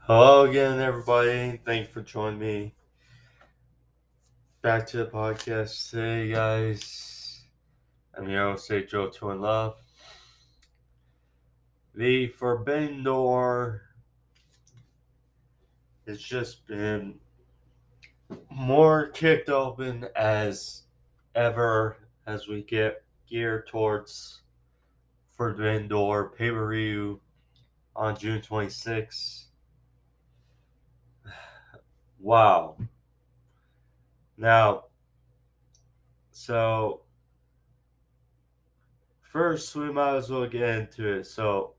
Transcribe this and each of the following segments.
Hello again, everybody. Thank you for joining me. Back to the podcast today, guys. I'm your host, Joe Two in Love. The Forbidden Door has just been more kicked open as ever as we get geared towards Forbidden Door pay-per-view on June 26th. Wow. Now, so first we might as well get into it. So,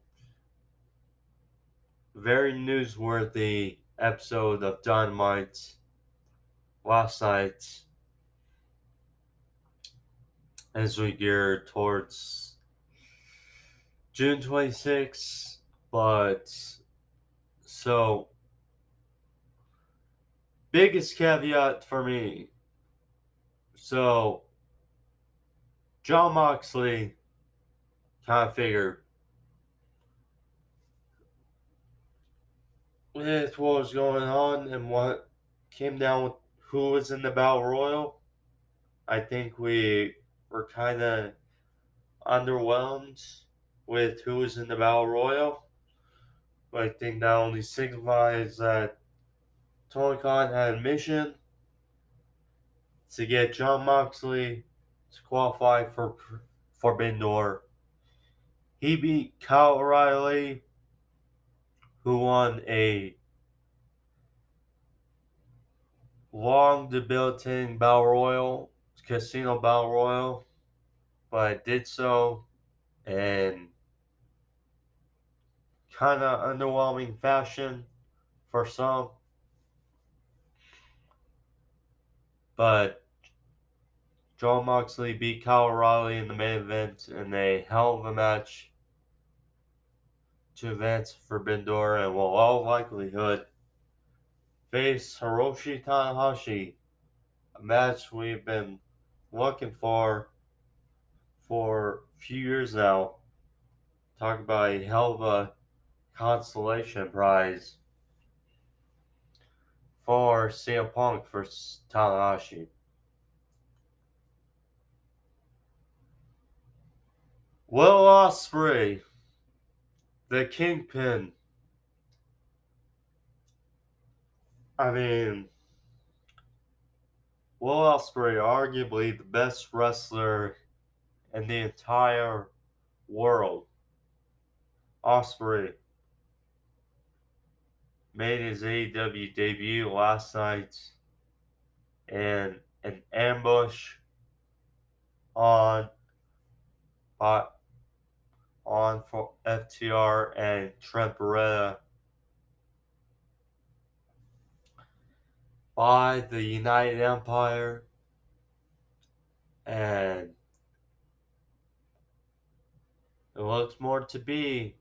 very newsworthy episode of Dynamite last night as we gear towards June 26th. But so, biggest caveat for me. So, Jon Moxley kind of figured with what was going on and what came down with who was in the Battle Royal. I think we were kind of underwhelmed with who was in the Battle Royal. But I think that only signifies that Tony Khan had a mission to get Jon Moxley to qualify for Forbidden Door. He beat Kyle O'Reilly, who won a long debilitating Battle Royal, Casino Battle Royal, but did so in kind of underwhelming fashion for some. But Jon Moxley beat Kyle O'Reilly in the main event in a hell of a match to advance for Forbidden Door and will all likelihood face Hiroshi Tanahashi, a match we've been looking for a few years now. Talk about a hell of a consolation prize for CM Punk versus Tanahashi. Will Ospreay, the Kingpin. I mean, Will Ospreay, arguably the best wrestler in the entire world. Ospreay made his AEW debut last night in an ambush on for FTR and Trent Beretta by the United Empire, and it looks more to be,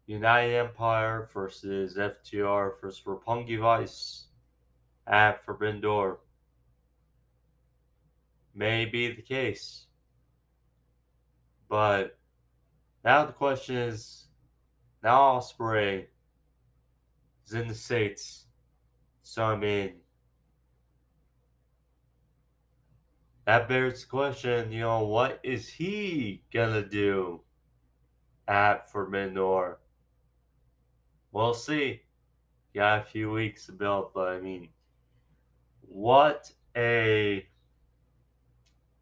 United Empire versus FTR versus Roppongi Vice at Forbidden Door. May be the case. But now the question is, now Ospreay is in the States. So, I mean, that bears the question, what is he gonna do at Forbidden Door? We'll see. Got a few weeks to build, but I mean, what a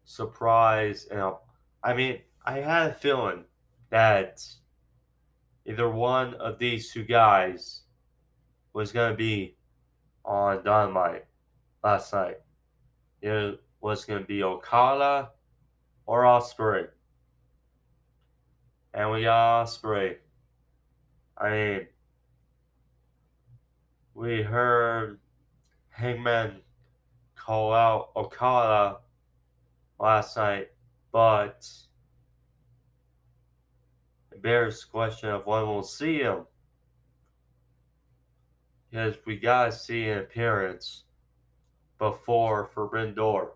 surprise. I mean, I had a feeling that either one of these two guys was going to be on Dynamite last night. It was going to be Okada or Ospreay. And we got Ospreay. I mean, we heard Hangman call out Okada last night, but it bears the question of when we'll see him. Because we gotta see an appearance before Forbidden Door.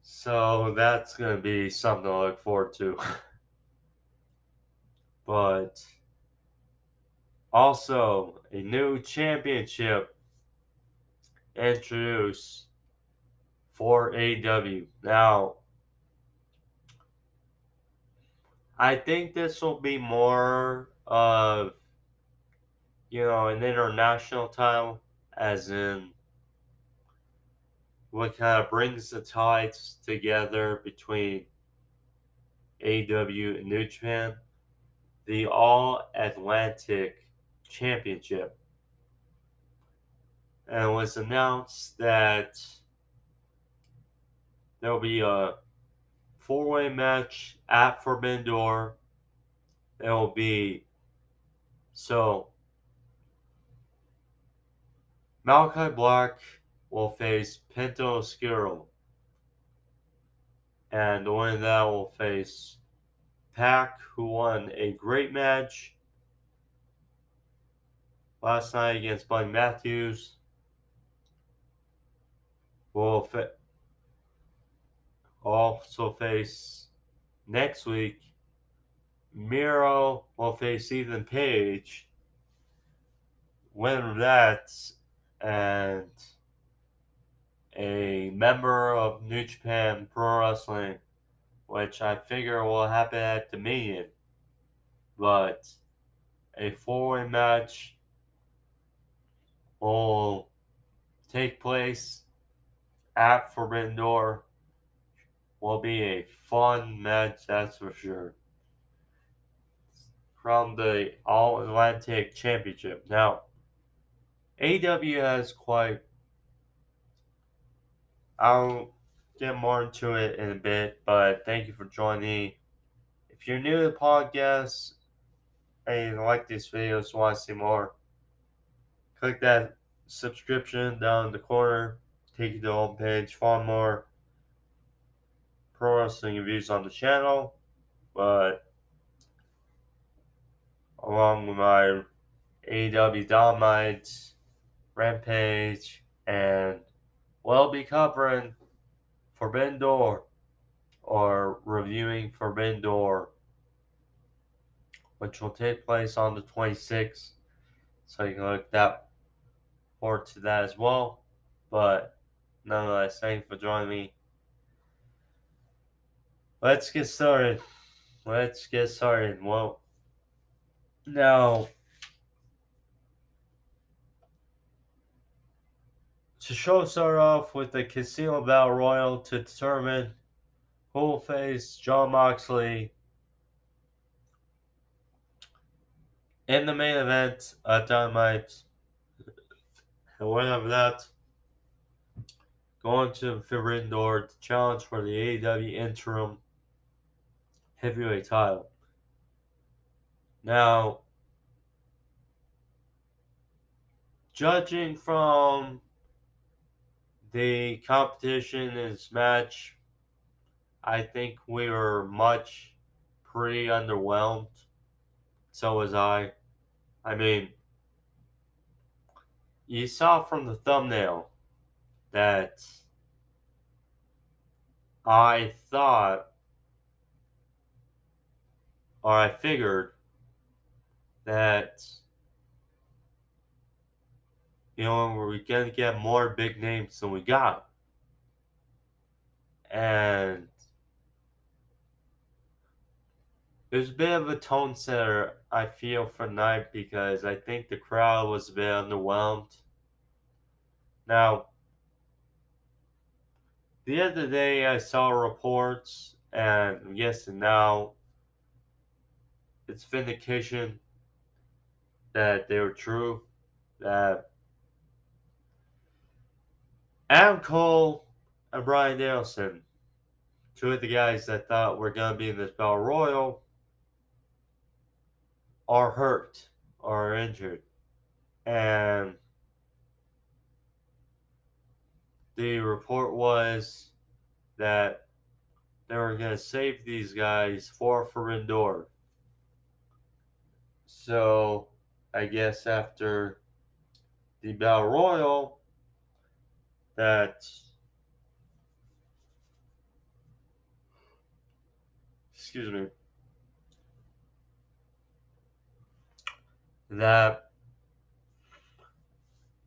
So that's gonna be something to look forward to. But Also, a new championship introduced for AEW. Now, I think this will be more of, an international title, as in what kind of brings the tides together between AEW and New Japan, the All Atlantic Championship. And it was announced that there will be a four-way match at Forbidden Door. There will be Malachi Black will face Pento Oscuro, and the winner of that will face PAC, who won a great match last night against Buddy Matthews. Will also face next week. Miro will face Ethan Page. Winner of that, and a member of New Japan Pro Wrestling, which I figure will happen at Dominion. But a four-way match will take place at Forbidden Door. Will be a fun match, that's for sure. From the All Atlantic Championship. Now, AEW has quite. I'll get more into it in a bit, but thank you for joining me. If you're new to the podcast and you like these videos, want to see more, click that subscription down in the corner, take you to the homepage, find more pro wrestling reviews on the channel, but along with my AEW Dynamite, Rampage, and we'll be covering Forbidden Door or reviewing Forbidden Door, which will take place on the 26th. So you can look forward to that as well. But nonetheless, thank you for joining me. Let's get started. Well, now, to start off with the Casino Battle Royal to determine who will face Jon Moxley in the main event at Dynamite. And whatever that, going to the Forbidden Door to challenge for the AEW interim heavyweight title. Now, judging from the competition in this match, I think we were pretty underwhelmed. So was I. I mean, you saw from the thumbnail that I thought, or I figured, that, we're going to get more big names than we got. And it was a bit of a tone setter, I feel, for the night because I think the crowd was a bit underwhelmed. Now, the other day I saw reports, and I'm guessing now it's vindication that they were true, that Adam Cole and Bryan Danielson, two of the guys that thought were going to be in this Battle Royal, are hurt or injured. And the report was that they were going to save these guys for Forbidden Door. So, I guess after the Battle Royal, that, excuse me, that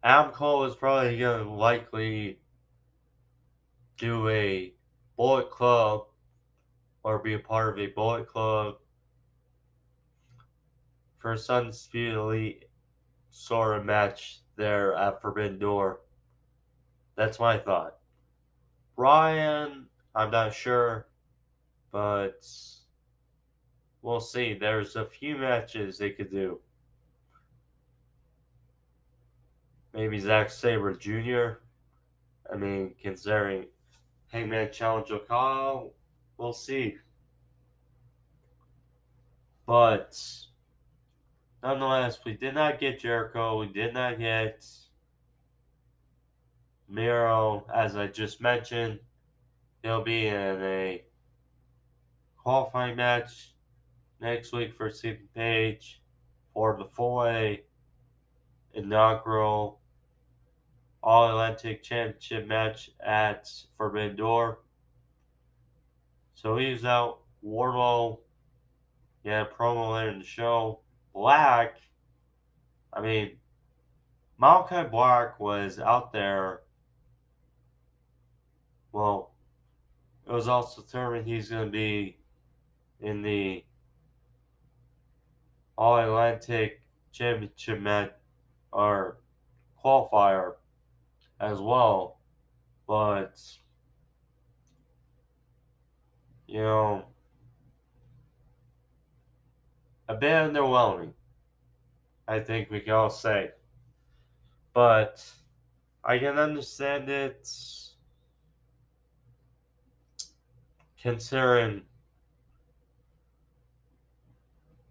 Adam Cole is probably going to likely do a Bullet Club or be a part of a Bullet Club for some speedily sort of match there at Forbidden Door. That's my thought. Brian, I'm not sure, but we'll see. There's a few matches they could do. Maybe Zack Sabre Jr. I mean, considering Hangman challenge Okada, we'll see. But nonetheless, we did not get Jericho. We did not get Miro, as I just mentioned. He'll be in a qualifying match next week for Stephen Page for the Finlay inaugural All Atlantic Championship match at Forbidden Door. So he's out. Wardlow, yeah, promo later in the show. Black, I mean, Malachi Black was out there. Well, it was also determined he's going to be in the All Atlantic Championship match or qualifier as well. But, you know, a bit underwhelming, I think we can all say. But I can understand it considering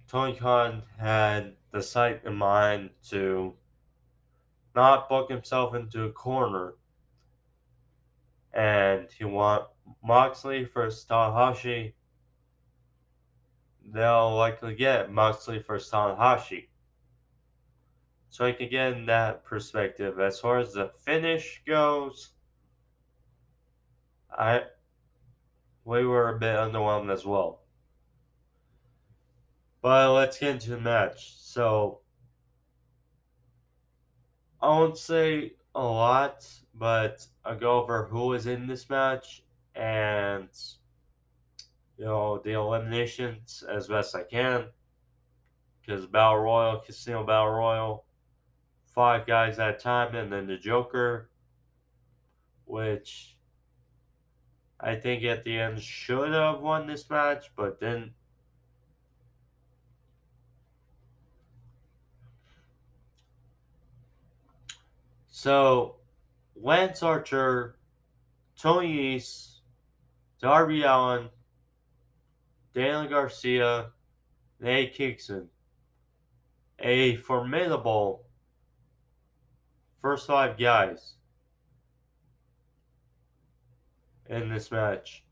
Tony Khan had the site in mind to not book himself into a corner, and he want Moxley for Tanahashi. They'll likely get Moxley for Tanahashi. So I can get in that perspective. As far as the finish goes, I we were a bit underwhelmed as well. But let's get into the match. So I won't say a lot, but I'll go over who was in this match and the eliminations as best I can. Because Battle Royal, Casino Battle Royal, 5 guys at a time, and then the Joker, which I think at the end should have won this match, but didn't. So, Lance Archer, Tony Nese, Darby Allin, Daniel Garcia, and Eddie Kingston. A formidable first 5 guys in this match.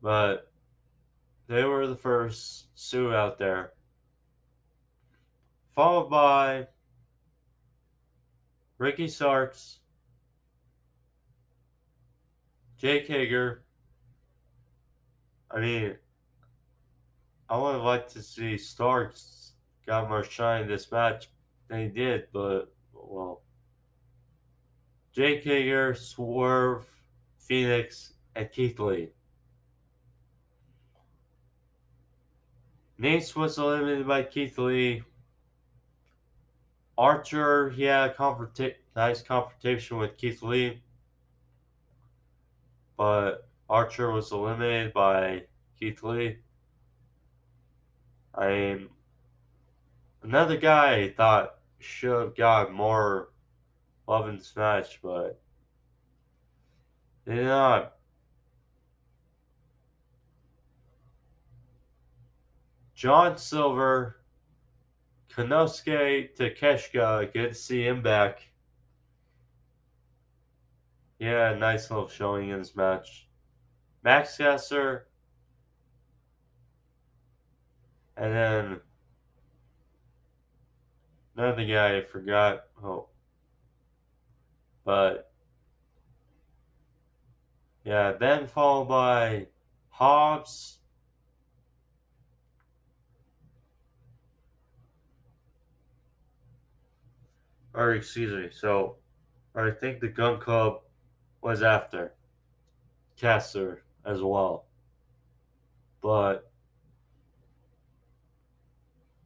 But they were the first Sioux out there. Followed by Ricky Starks, Jake Hager. I mean, I would have liked to see Starks got more shine in this match than he did, but, well. Jake Hager, Swerve, Phoenix, and Keith Lee. Nace was eliminated by Keith Lee. Archer, he had a nice confrontation with Keith Lee, but Archer was eliminated by Keith Lee. Another guy I thought should have got more love in this match, but they did not. John Silver, Konosuke Takeshita, good to see him back. Yeah, nice little showing in this match. Max Caster, and then another guy I forgot. Oh, but yeah, then followed by Hobbs, or excuse me, so I think the Gun Club was after Caster as well. But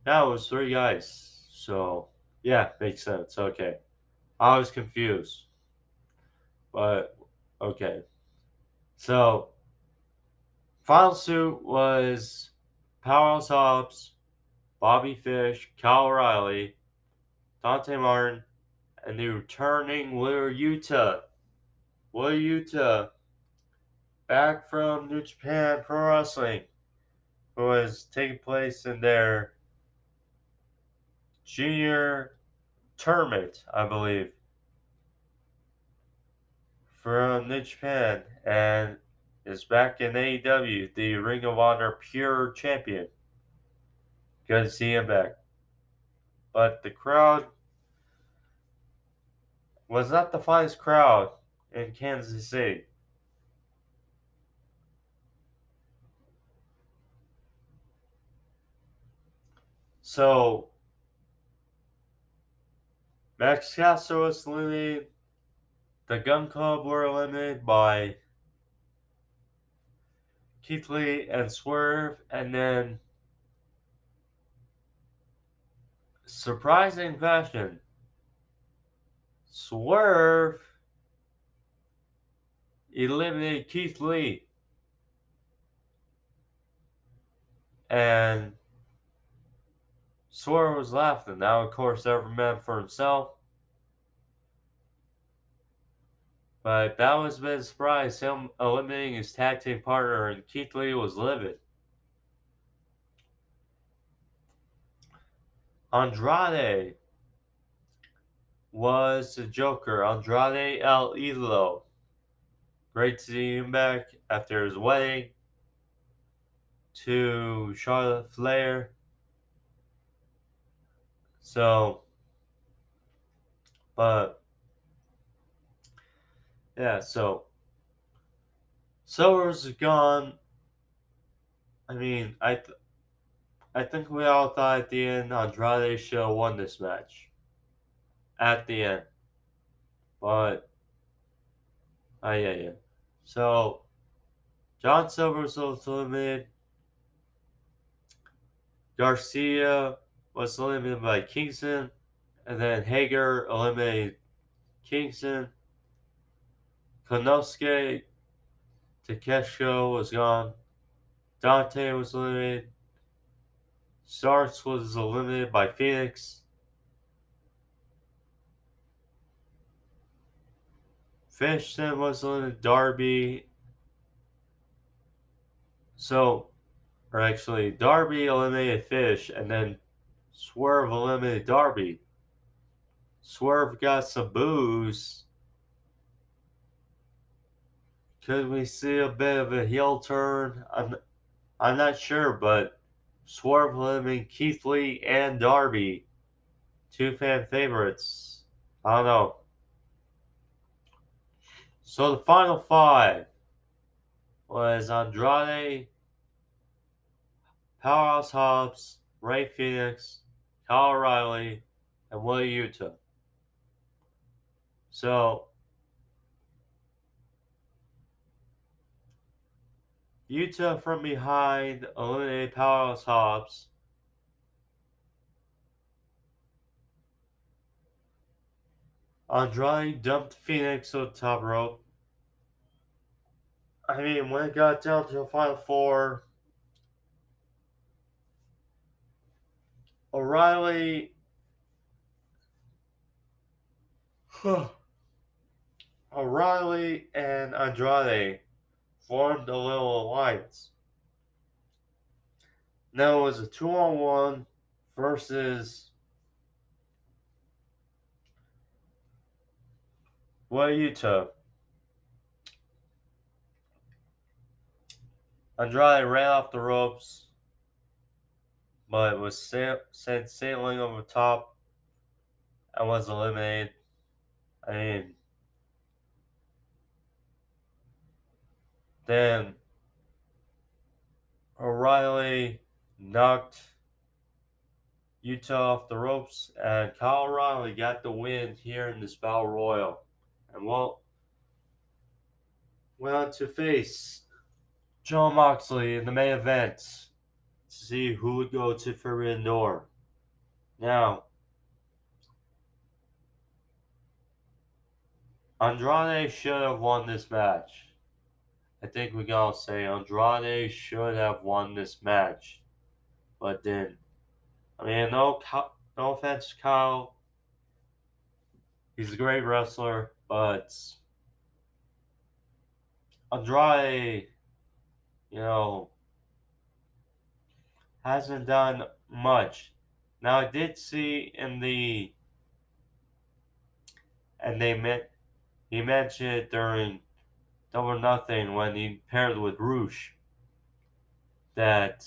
that was three guys. So yeah, makes sense. Okay. I was confused. But okay. So final suit was Powerhouse Hobbs, Bobby Fish, Kyle O'Reilly, Dante Martin, and the returning Wheeler Yuta. Wheeler Yuta back from New Japan Pro Wrestling, who was taking place in their junior tournament, I believe, from New Japan, and is back in AEW, the Ring of Honor Pure Champion. Good to see him back. But the crowd was not the finest crowd in Kansas City. So Max Caster was eliminated. The Gun Club were eliminated by Keith Lee and Swerve, and then surprising fashion, Swerve eliminated Keith Lee, and Swerve was laughing. Now, of course, every man for himself. But that was a bit of a surprise, him eliminating his tag team partner, and Keith Lee was livid. Andrade was the Joker. Andrade El Idolo. Great to see him back after his wedding to Charlotte Flair. So, but yeah, so Silver's gone. I mean, I think we all thought at the end Andrade should have won this match at the end, but yeah, yeah. So John Silver was eliminated. Garcia was eliminated by Kingston, and then Hager eliminated Kingston. Konosuke Takeshita was gone. Dante was eliminated. Starks was eliminated by Phoenix. Fish then was eliminated. Darby. So, or actually, Darby eliminated Fish, and then Swerve eliminated Darby. Swerve got some booze. Could we see a bit of a heel turn? I'm not sure, but Swerve eliminated Keith Lee and Darby, two fan favorites. I don't know. So the final five was Andrade, Powerhouse Hobbs, Ray Phoenix, Kyle O'Reilly, and Will Yuta. So Yuta from behind eliminated Powerhouse Hobbs. Andrade dumped Phoenix to the top rope. I mean, when it got down to the final four, O'Reilly, O'Reilly and Andrade formed a little alliance. Now it was a 2-on-1 versus Yuta. Andrade ran off the ropes, but was sent sailing over the top and was eliminated. I mean, then O'Reilly knocked Utah off the ropes, and Kyle O'Reilly got the win here in this Battle Royal. And went on to face Jon Moxley in the main event to see who would go to Forbidden Door. Now, Andrade should have won this match. I think we can all say Andrade should have won this match, but didn't. I mean, no offense to Kyle. He's a great wrestler, but Andrade, you know, hasn't done much. Now, I did see in the, and he mentioned it during Double or Nothing when he paired with Roosh that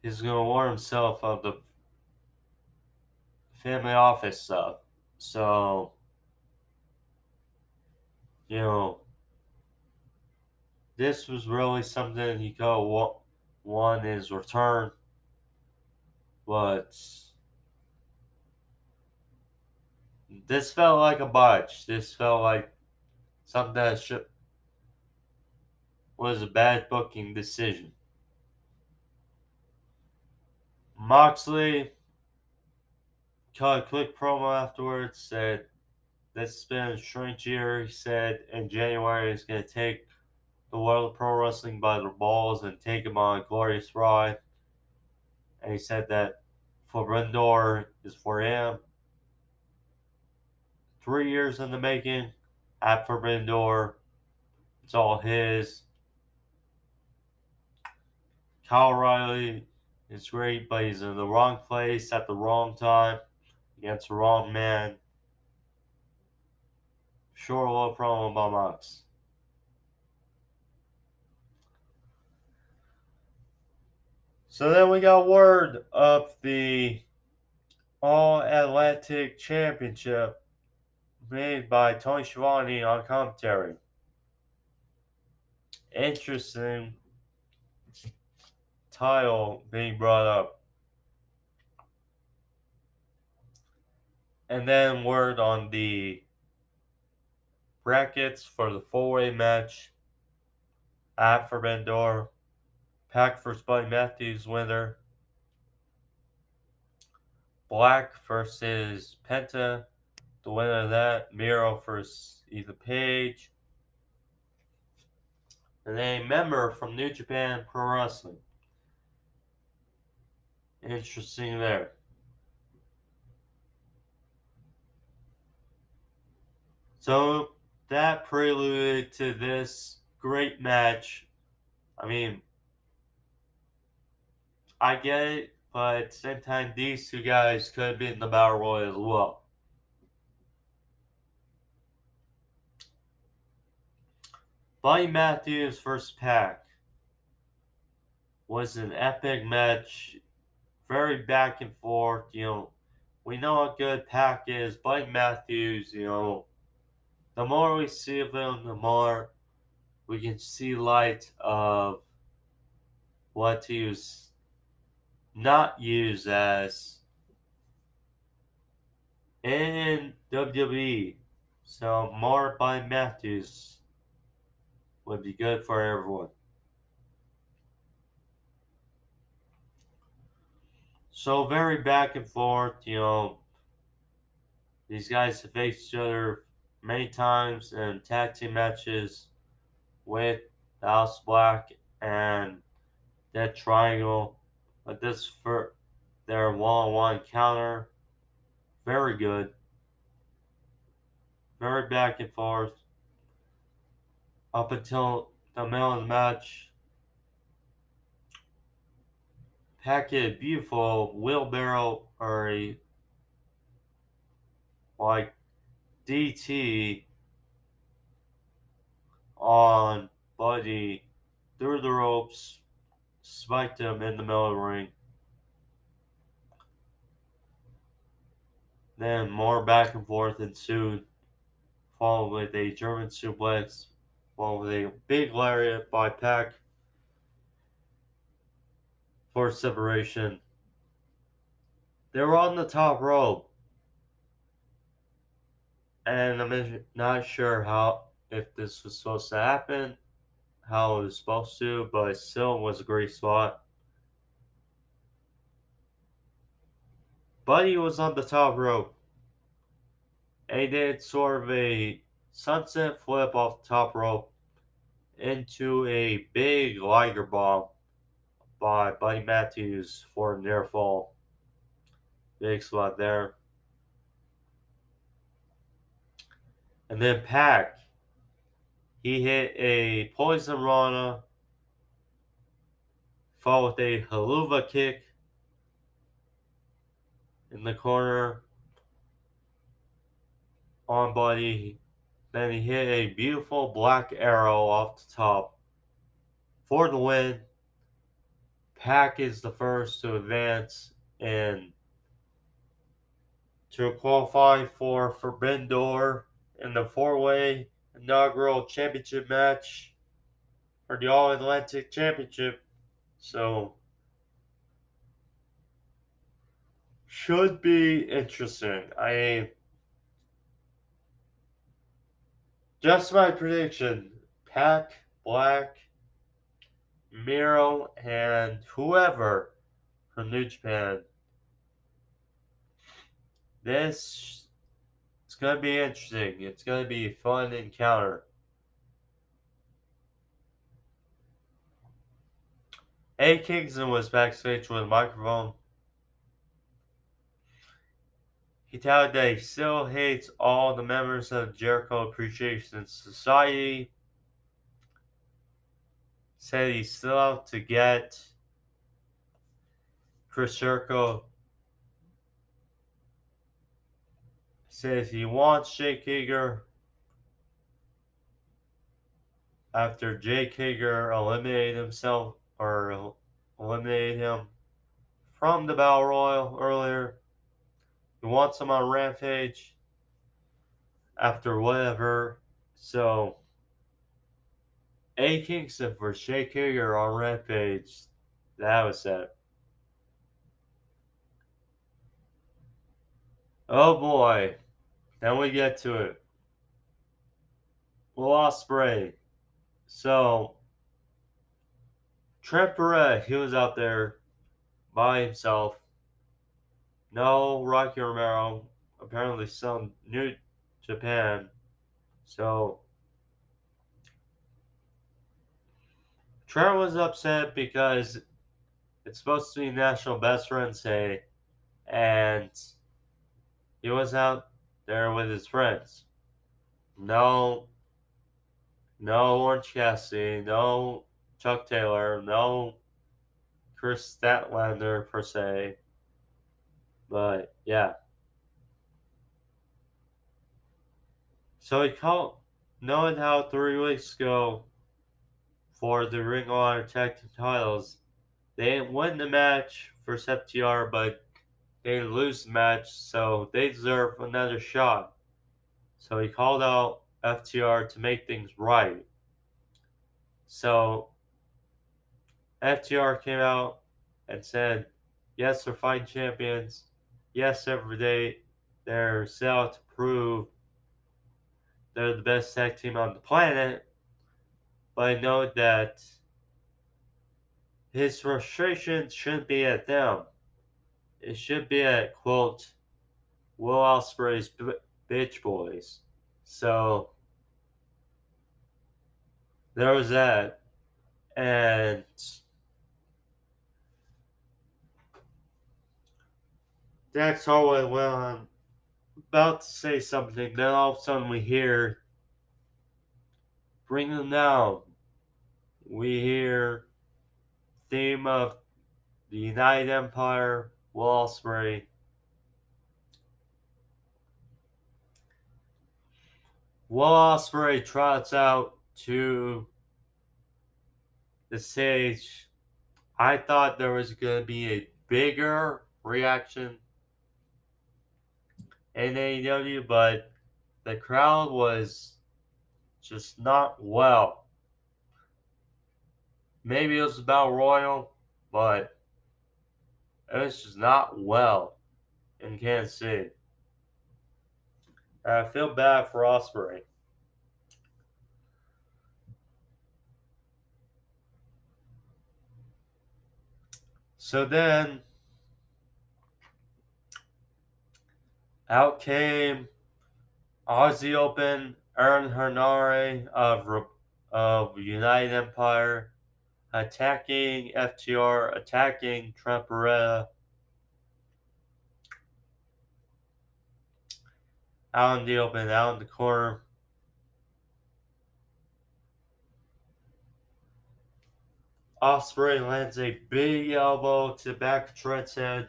he's going to warn himself of the family office stuff. So, you know, this was really something he could have won his return, but this felt like a botch. This felt like something that was a bad booking decision. Moxley cut a quick promo afterwards, said this has been a strange year. He said in January he's going to take the world of pro wrestling by the balls and take him on a glorious ride. And he said that Forbidden Door is for him. 3 years in the making at Forbidden Door. It's all his. Kyle O'Reilly is great, but he's in the wrong place at the wrong time against the wrong man. Sure, a little problem about Mox. So then we got word of the All Atlantic Championship made by Tony Schiavone on commentary. Interesting title being brought up. And then word on the brackets for the four-way match at Forbidden Door. PAC vs Buddy Matthews winner. Black versus Penta. The winner of that. Miro versus Ethan Page. And a member from New Japan Pro Wrestling. Interesting there. So that preluded to this great match. I mean, I get it, but at the same time, these two guys could have been in the Battle Royal as well. Buddy Matthews vs PAC was an epic match, very back and forth. We know how good PAC is. Buddy Matthews, the more we see of him, the more we can see light of what he was not used as in WWE. So more by Matthews would be good for everyone. So very back and forth, these guys have faced each other many times in tag team matches with House Black and Dead Triangle. But this for their one-on-one counter, very good. Very back and forth. Up until the middle of the match, PAC did a beautiful wheelbarrow or a like DT on Buddy through the ropes, spiked him in the middle of the ring. Then more back and forth ensued, followed with a German suplex, followed with a big lariat by PAC for separation. They were on the top rope, and I'm not sure how if this was supposed to happen, how it was supposed to, but it still was a great spot. Buddy was on the top rope, and he did sort of a sunset flip off the top rope into a big Liger bomb by Buddy Matthews for a near fall. Big spot there. And then PAC, he hit a Poison Rana, followed with a Haluva kick in the corner on Buddy. Then he hit a beautiful black arrow off the top for the win. PAC is the first to advance and to qualify for Forbidden Door in the four-way inaugural championship match for the All Atlantic Championship. So, should be interesting. Just my prediction: PAC, Black, Miro, and whoever from New Japan. This is going to be interesting. It's going to be a fun encounter. A. Kingston was backstage with a microphone. He touted that he still hates all the members of Jericho Appreciation Society. Said he's still out to get Chris Jericho. Says he wants Jake Hager after Jake Hager eliminated himself or eliminated him from the Battle Royal earlier. He wants him on Rampage after whatever. So, A. Kingston for Jake Hager on Rampage. That was set. Oh boy. Then we get to it. Ospreay. So, Trent Barrett, he was out there by himself. No Rocky Romero. Apparently some New Japan. So, Trent was upset because it's supposed to be National Best Friends Day, and he was out there with his friends. No Orange Cassidy, no Chuck Taylor, no Chris Statlander per se. But yeah. So he called, knowing how 3 weeks ago for the Ring of Honor Tag Team titles, they didn't win the match for FTR, but they didn't lose the match, so they deserve another shot. So he called out FTR to make things right. So FTR came out and said, yes, they're fighting champions. Yes, every day they're set out to prove they're the best tag team on the planet. But I know that his frustration shouldn't be at them. It should be at, quote, Will Ospreay's bitch boys. So there was that. And Dax Harwood went on about to say something, then all of a sudden we hear, bring them down. We hear theme of the United Empire, Will Ospreay. Will Ospreay trots out to the stage. I thought there was going to be a bigger reaction in AEW, but the crowd was just not well. Maybe it was about Royal, but It was just not well in Kansas City. And I feel bad for Ospreay. So then, out came Aussie Open, Aaron Hernare of United Empire, attacking FTR, attacking Trent Beretta, out in the open, out in the corner. Ospreay lands a big elbow to the back of Trent's head,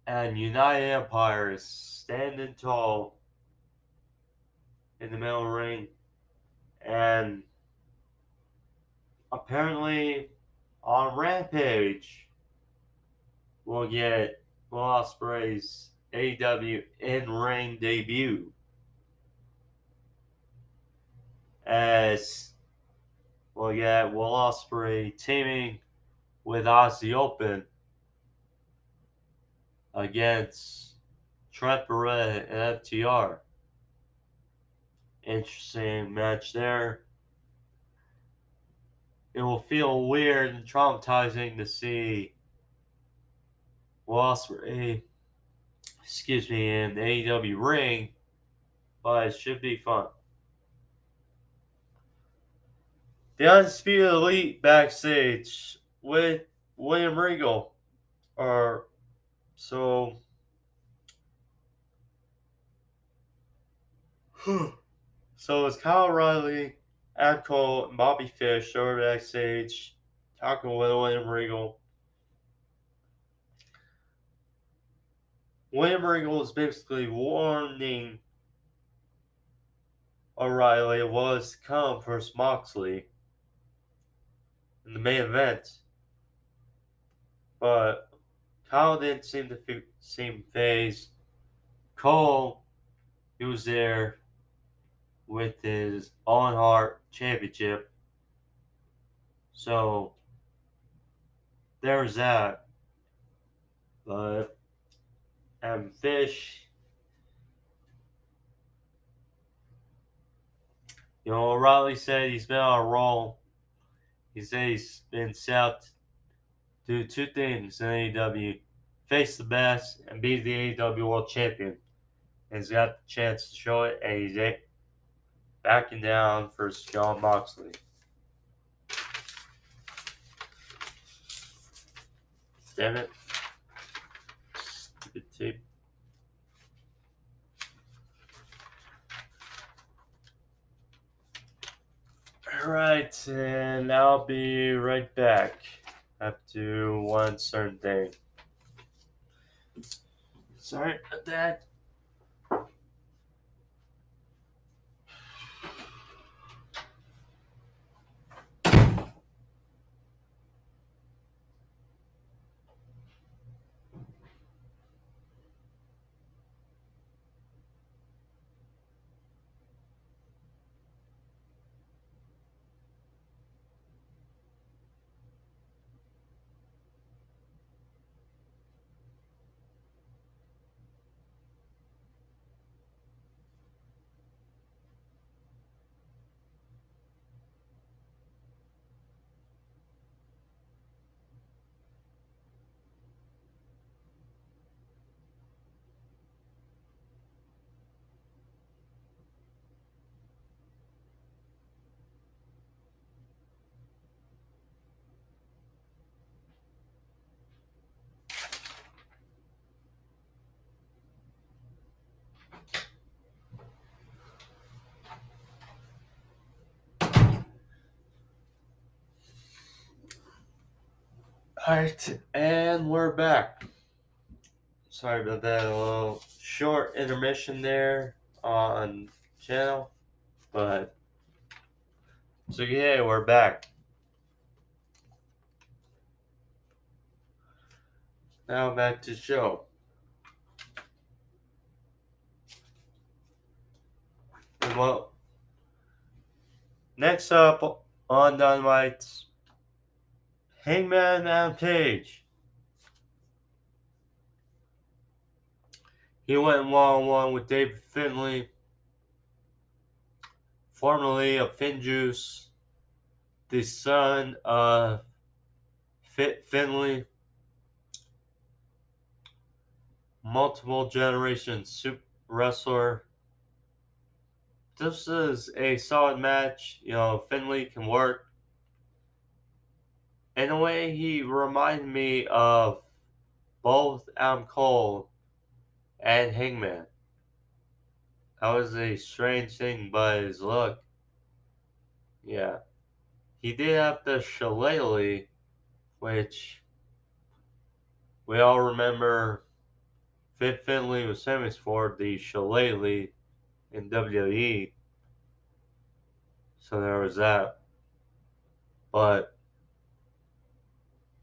and United Empire is standing tall in the middle of the ring, and apparently on Rampage, we'll get Will Ospreay's AEW in-ring debut as we'll get Will Ospreay teaming with Aussie Open against Trent Beretta and FTR. Interesting match there. It will feel weird and traumatizing to see Will Ospreay, in the AEW ring, but it should be fun. The Undisputed Elite backstage with William Regal. Or so so it's Kyle O'Reilly, Adam Cole, and Bobby Fish over backstage talking with William Regal. William Regal is basically warning O'Reilly of what is to come for Moxley in the main event. But Kyle didn't seem phased. Cole, he was there with his Owen Hart championship. So there's that. But and Fish, O'Reilly said he's been on a roll. He said he's been set to do two things in AEW: face the best and be the AEW World Champion. And he's got the chance to show it, and he's backing down for Jon Moxley. Damn it. Stupid tape. Alright, and I'll be right back. I have to do one certain thing. Sorry about that. Alright, and we're back. Sorry about that, a little short intermission there on channel, but so yeah, we're back. Now back to the show. And well, next up on Dynamite, Hangman and Page. He went one-on-one with David Finlay, formerly of Finjuice, the son of Finlay, multiple generation super wrestler. This is a solid match. Finlay can work. In a way, he reminded me of both Adam Cole and Hangman. That was a strange thing, but his look, yeah. He did have the shillelagh, which we all remember Finlay was famous for the shillelagh in WWE, so there was that. But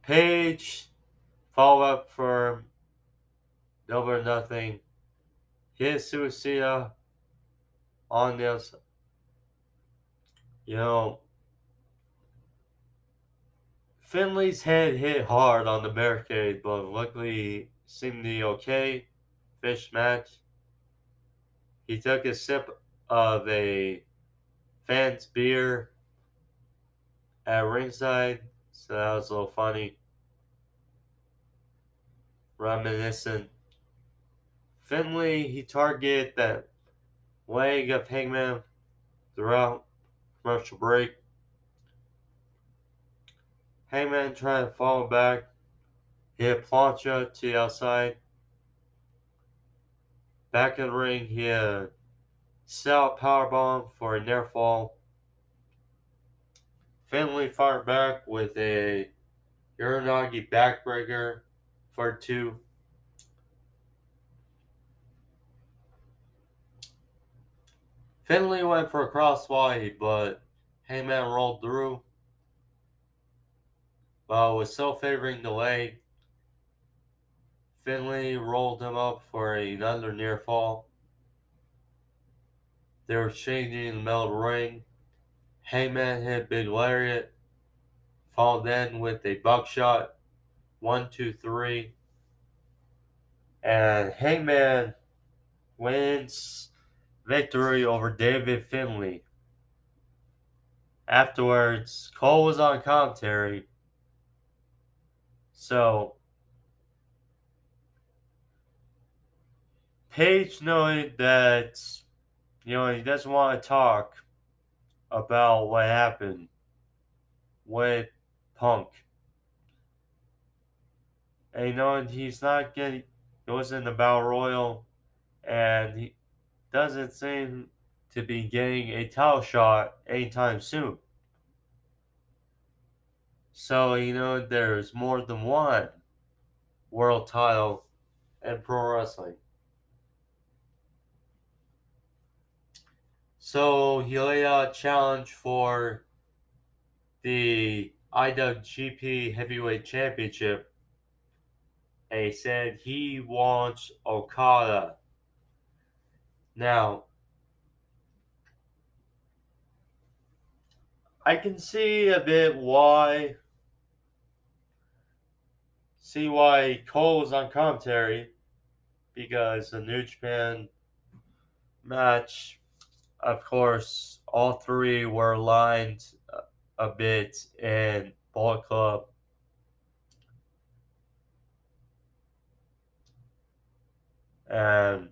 Page followed up for Double or Nothing. His Suicida on this, you know, Finley's head hit hard on the barricade, but luckily seemed to be okay. Fish match. He took a sip of a fan's beer at ringside, so that was a little funny, reminiscent. Finley, he targeted that leg of Hangman throughout commercial break. Hangman tried to fall back, hit a plancha to the outside. Back in the ring, he had a stout powerbomb for a near fall. Finley fired back with a Uranagi backbreaker for two. Finley went for a crossbody, but Hangman rolled through. But was still favoring the leg. Finley rolled him up for another near fall. They were changing in the middle of the ring. Hangman hit Big Lariat, followed in with a buckshot. 1, 2, 3. And Hangman wins victory over David Finlay. Afterwards, Cole was on commentary. So, Page noted that, he doesn't want to talk about what happened with Punk. And he's not getting, it wasn't about Royal, and he doesn't seem to be getting a title shot anytime soon. So, there's more than one world title in pro wrestling. So, he laid out a challenge for the IWGP Heavyweight Championship, and he said he wants Okada. Now, I can see a bit why Cole was on commentary, because the New Japan match, of course, all three were aligned a bit in Bullet Club. And,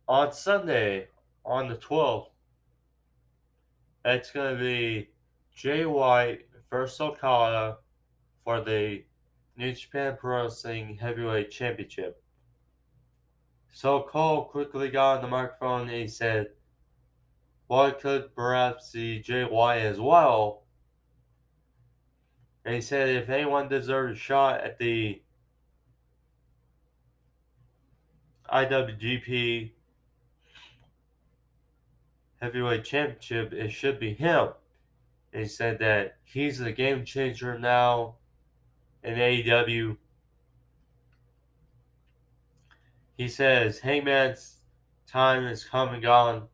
on Sunday, on the 12th, it's going to be Jay White versus Okada for the New Japan Pro Wrestling Heavyweight Championship. So Cole quickly got on the microphone and he said, well, I could perhaps see Jay White as well. And he said if anyone deserves a shot at the IWGP Heavyweight Championship, it should be him. And he said that he's the game changer now in AEW. He says Hangman's time is come and gone.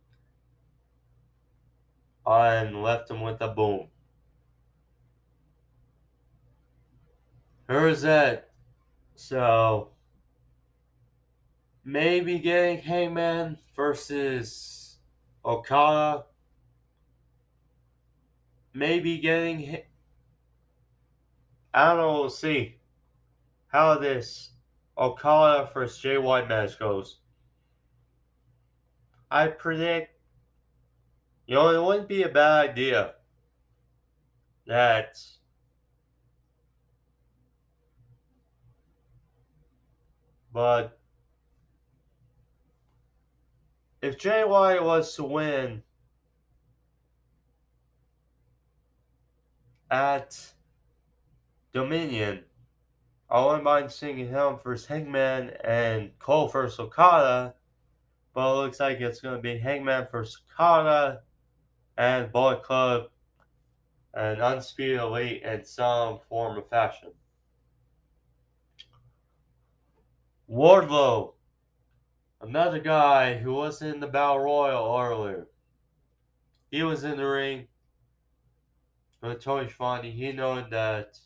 and left him with a boom. Who's that? So maybe getting Hangman versus Okada. Maybe getting. I don't know. We'll see how this Okada versus Jay White match goes. I predict. It wouldn't be a bad idea that. But if Jay White was to win at Dominion, I wouldn't mind seeing him versus Hangman and Cole versus Okada. But it looks like it's going to be Hangman versus Okada and Bullet Club and Undisputed Elite in some form of fashion. Wardlow, another guy who was in the Battle Royal earlier. He was in the ring with Tony Schiavone. He noted that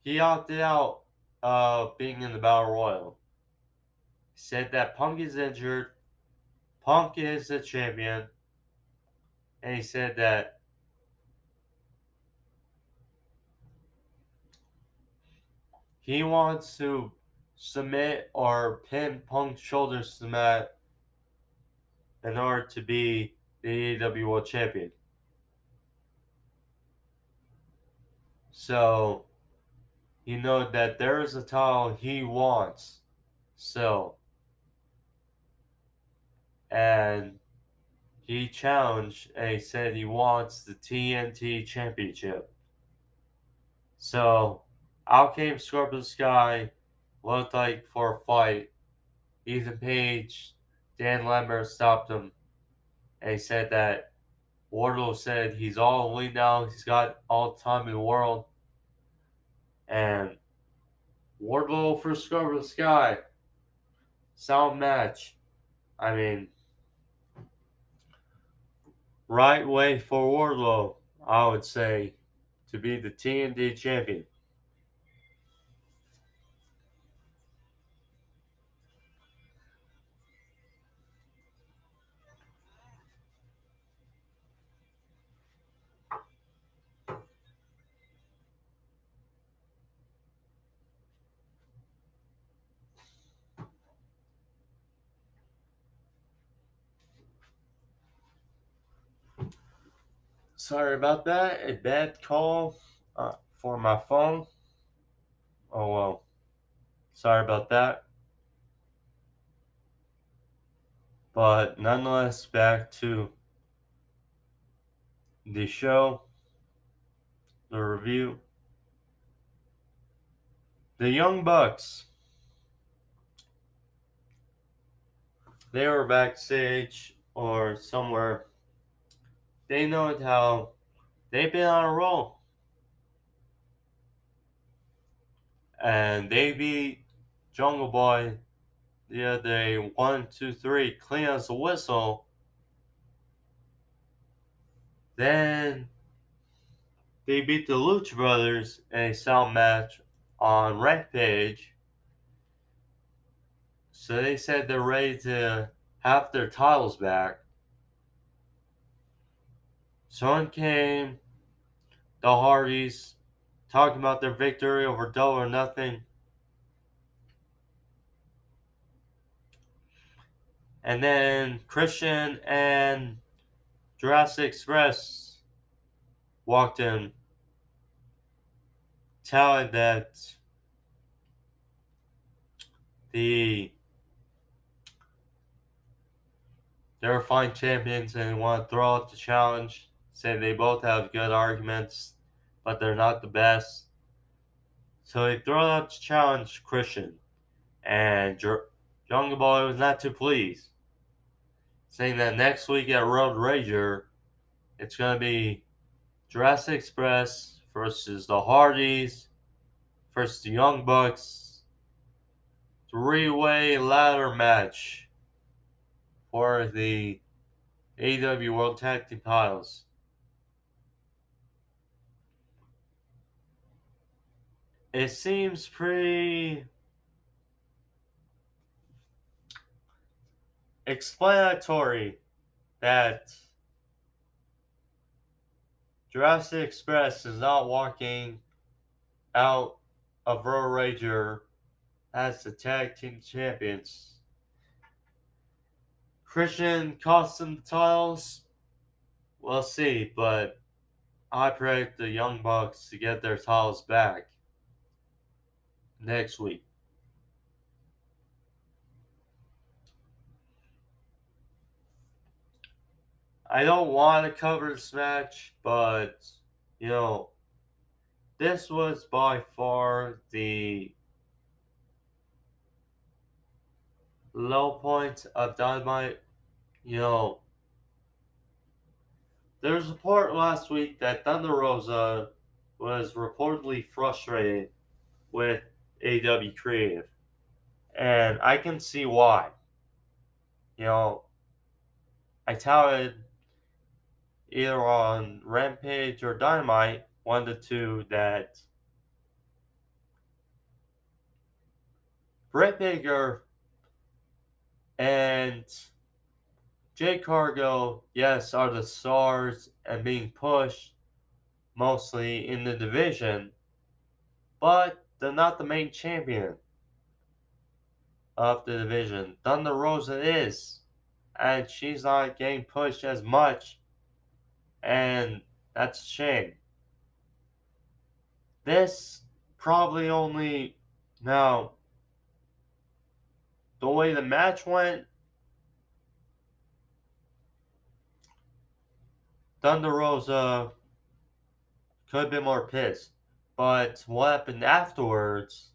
he opted out of being in the Battle Royal. He said that Punk is injured, Punk is the champion, and he said that he wants to submit or pin Punk's shoulders to the mat in order to be the AEW World Champion. So, he knows that there is a title he wants. So, and he challenged and he said he wants the TNT Championship. So, out came Scorpio Sky, looked like for a fight. Ethan Page, Dan Lambert stopped him, and he said that Wardlow said he's all elite now, he's got all the time in the world, and Wardlow for Scorpio Sky, sound match. I mean, right way for Wardlow, I would say, to be the TNT champion. Sorry about that. A bad call for my phone. Oh well. Sorry about that. But nonetheless, back to the show, the review. The Young Bucks. They were backstage or somewhere. They know how they've been on a roll. And they beat Jungle Boy the other day 1, 2, 3, clean as a whistle. Then they beat the Lucha Brothers in a sound match on Rampage. So they said they're ready to have their titles back. So in came the Hardys talking about their victory over Double or Nothing. And then Christian and Jurassic Express walked in, telling that they're fine champions and want to throw out the challenge. Say they both have good arguments, but they're not the best. So they throw out the challenge to Christian, and Jungle Boy was not too pleased, saying that next week at Road Rager, it's going to be Jurassic Express versus the Hardys versus the Young Bucks, three-way ladder match for the AEW World Tag Team titles. It seems pretty explanatory that Jurassic Express is not walking out of Royal Rager as the tag team champions. Christian cost them the titles. We'll see, but I predict the Young Bucks to get their titles back next week. I don't want to cover this match, but you know, this was by far the low point of Dynamite. You know, there was a report last week that Thunder Rosa was reportedly frustrated with AW Creative, and I can see why. You know, I touted either on Rampage or Dynamite, one of the two, that Britt Baker and Jay Cargo, yes, are the stars and being pushed mostly in the division, but they're not the main champion of the division. Thunder Rosa is, and she's not getting pushed as much, and that's a shame. This probably only now the way the match went, Thunder Rosa could have been more pissed. But what happened afterwards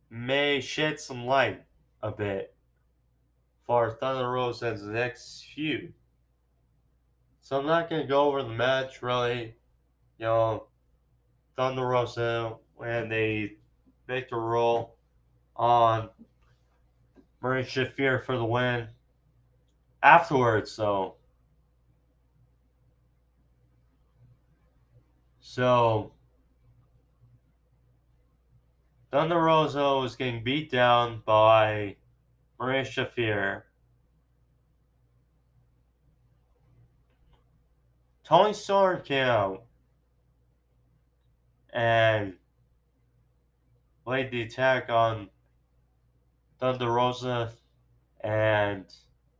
may shed some light a bit for Thunder Rosa's next feud. So I'm not gonna go over the match really. You know, Thunder Rosa when they victor roll on Marie Shafir for the win. Afterwards, so Thunder Rosa was getting beat down by Marie Shafir. Tony Storm came out and laid the attack on Thunder Rosa and,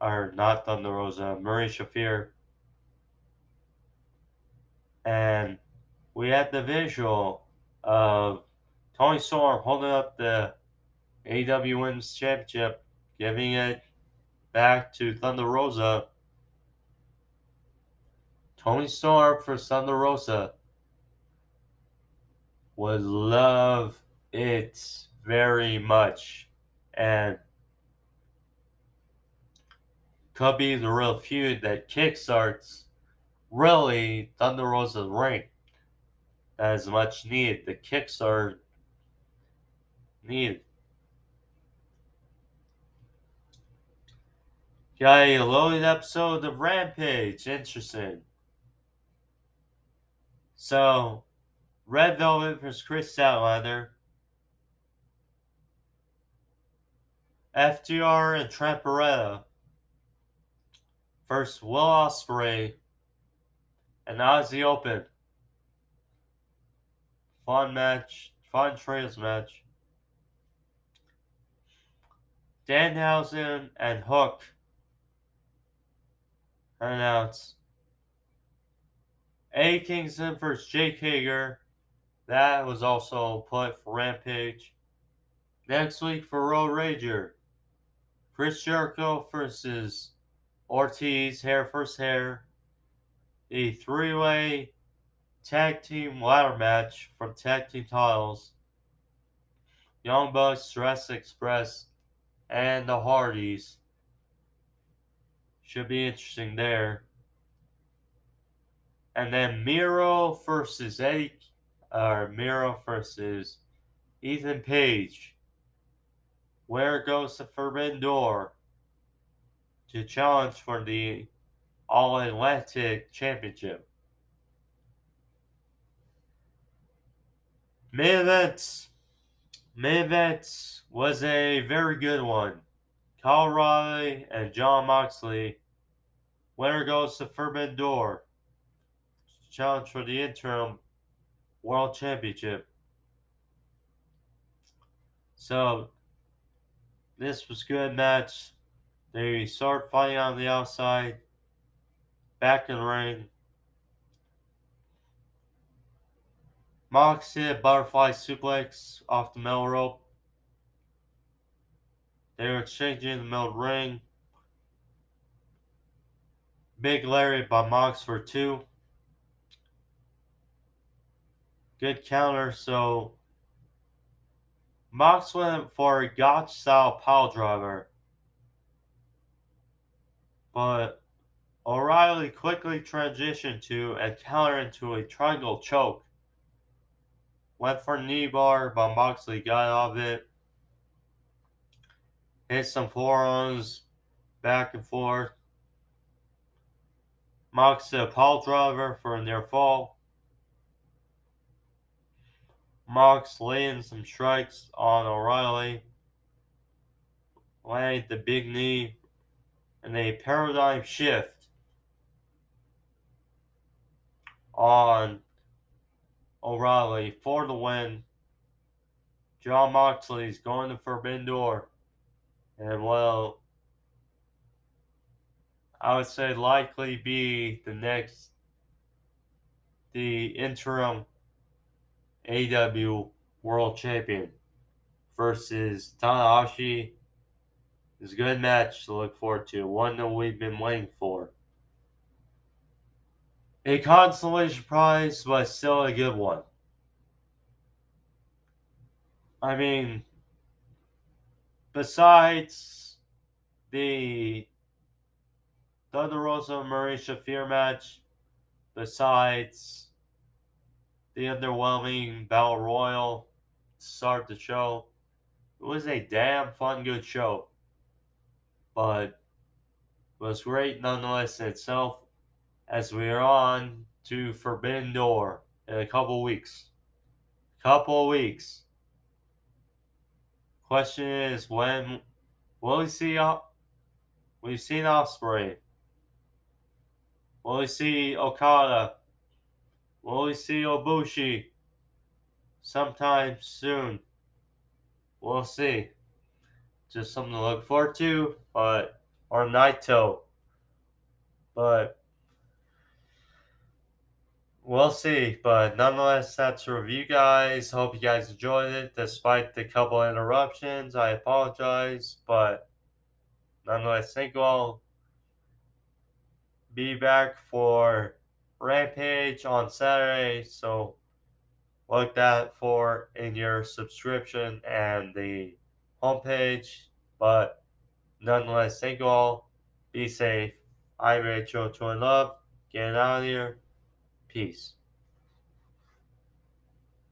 or not Thunder Rosa, Marie Shafir. And we had the visual of Tony Storm holding up the AEW Women's Championship, giving it back to Thunder Rosa. Tony Storm for Thunder Rosa would love it very much, and could be the real feud that kickstarts really Thunder Rosa's reign. That is much needed. The kickstart needed. Got a loaded episode of Rampage. Interesting. So, Red Velvet vs. Chris Statlander, FTR and Trent Beretta versus Will Ospreay and Ozzy Open. Fun match. Fun trios match. Danhausen and Hook announced. A. Kingston vs. Jake Hager. That was also put for Rampage. Next week for Road Rager, Chris Jericho versus Ortiz, hair versus hair. The three-way tag team ladder match for tag team titles. Young Bucks, Jurassic Express, and the Hardys. Should be interesting there. And then Miro versus Ethan Page. Where goes the Forbidden Door? to challenge for the All Atlantic Championship. Main events. Main events was a very good one. Kyle O'Reilly and Jon Moxley. Winner goes to Forbidden Door. Challenge for the interim World Championship. So this was a good match. They start fighting on the outside, back in the ring. Mox hit a butterfly suplex off the middle rope. They were exchanging in the middle of the ring. Big Larry by Mox for 2. Good counter. So Mox went for a gotch style pile driver, but O'Reilly quickly transitioned to and countered into a triangle choke. Went for a knee bar, but Moxley got out of it. Hit some forearms back and forth. Mox a pile driver for a near fall. Mox laying some strikes on O'Reilly. Landed the big knee and a paradigm shift on O'Reilly for the win. Jon Moxley's going to Forbidden Door. And well, I would say likely be the interim AEW World Champion versus Tanahashi. It's a good match to look forward to. One that we've been waiting for. A consolation prize, but still a good one. I mean, besides the Thunder Rosa Marisha Fear match, besides the underwhelming Battle Royal to start the show, it was a damn fun, good show. But it was great nonetheless in itself, as we are on to Forbidden Door in a couple weeks. Question is, when will we see? We've seen Ospreay. Will we see Okada? Will we see Ibushi? Sometime soon. We'll see. Just something to look forward to, or Naito. But we'll see. But nonetheless, that's a review, guys. Hope you guys enjoyed it. Despite the couple interruptions, I apologize. But nonetheless, thank you all. Be back for Rampage on Saturday. So look that for in your subscription and the homepage. But nonetheless, thank you all. Be safe. I'm Rachel. Join love. Get out of here. Peace.